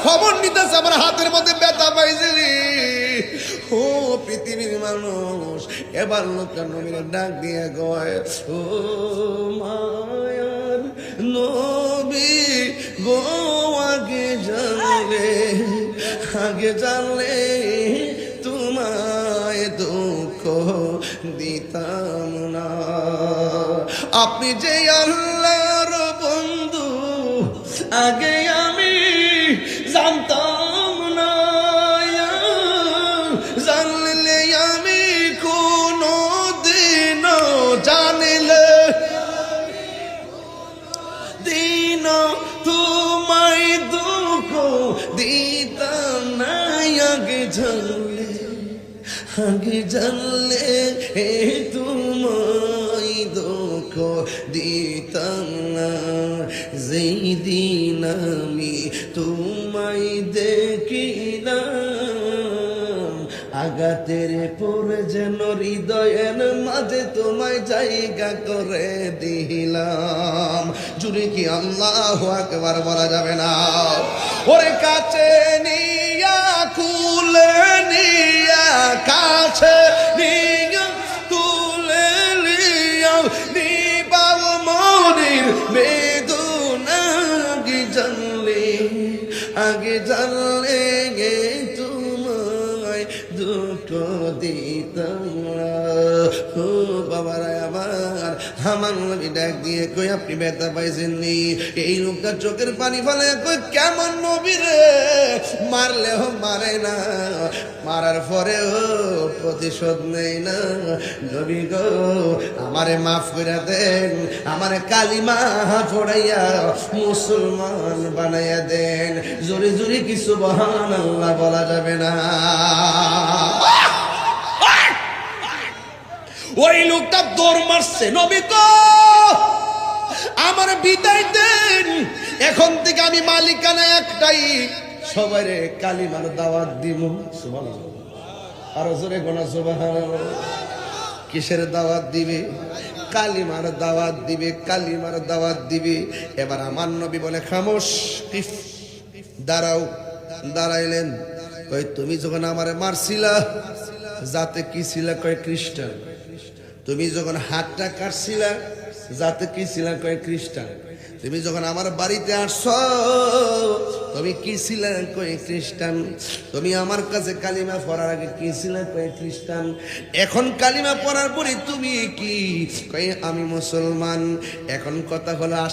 খবর নিতেছে আমার হাতের মধ্যে ব্যথা পাইছে রে। ও পৃথিবীর মানুষ, এবার লোকটা নবীর ডাক দিয়ে কয়, ও মায়ার নবী গো, আগে জানলে তোমায় দুঃখ দিতাম না। আপনি যে আল্লাহর বন্ধু আগে আমি জানতাম না, জানলে আমি কোনো দিন জানিলে দিন তোমায় দুঃখ দিতাম না। আগে জানলে তোমায় দুঃখ দিতাম না। যেই দিন আমি তোমায় দেখিলাম, আঘাতের পরে যেন হৃদয়ের মাঝে তোমায় জায়গা করে দিলাম। জুড়ে কি আল্লাহু আকবার বলা যাবে না? ওরে কাছে নিয়া কুলে নিয়া, কাছে নিয়া কুলে নিয়া, নিবাল মনির বেদনা আগে জানলে তোমায় দুঃখ দিতাম না। ও বাবারা আমার নবী ডাক দিয়ে কই, আপনি ব্যথা পাইছেননি? এই লোকটা চোখের পানি ফেলে কই, কেমন নবী রে, মারলেও মারে না, মারার পরেও প্রতিশোধ নেই না। নবী গো, আমারে মাফ করে দেন, আমারে কালিমা পড়াইয়া মুসলমান বানাইয়া দেন। জোরে জোরে কি সুবহানাল্লাহ বলা যাবে না? ওই লোকটা দৌড় মারছে, নবী গো আমার বিদায় দেন, এখন থেকে আমি মালিকানা একটাই, সবাইরে কালিমার দাওয়াত দিব। সুবহানাল্লাহ, আরো জোরে গোনা সুবহানাল্লাহ। কিসের দাওয়াত দিবে? কালিমার দাওয়াত দিবে, কালিমার দাওয়াত দিবে। এবার আমার নবী বলে, খামোশ, দাঁড়াও। দাঁড়াইলেন। কই, তুমি যখন আমারে মারছিলা যাতে কি ছিলা? কয় খ্রিস্টান। তুমি যখন হাতটা কাটছিলা যাতে কি ছিলা? কয় খ্রিস্টান। তুমি যখন আমার বাড়িতে আসছ তুমি কি ছিলা? কয় খ্রিস্টান। তুমি আমার কাছে কালিমা পড়ার আগে কি ছিলা? কয় খ্রিস্টান। এখন কালিমা পড়ার পরে তুমি কি? কয় আমি মুসলমান। এখন কথা হলো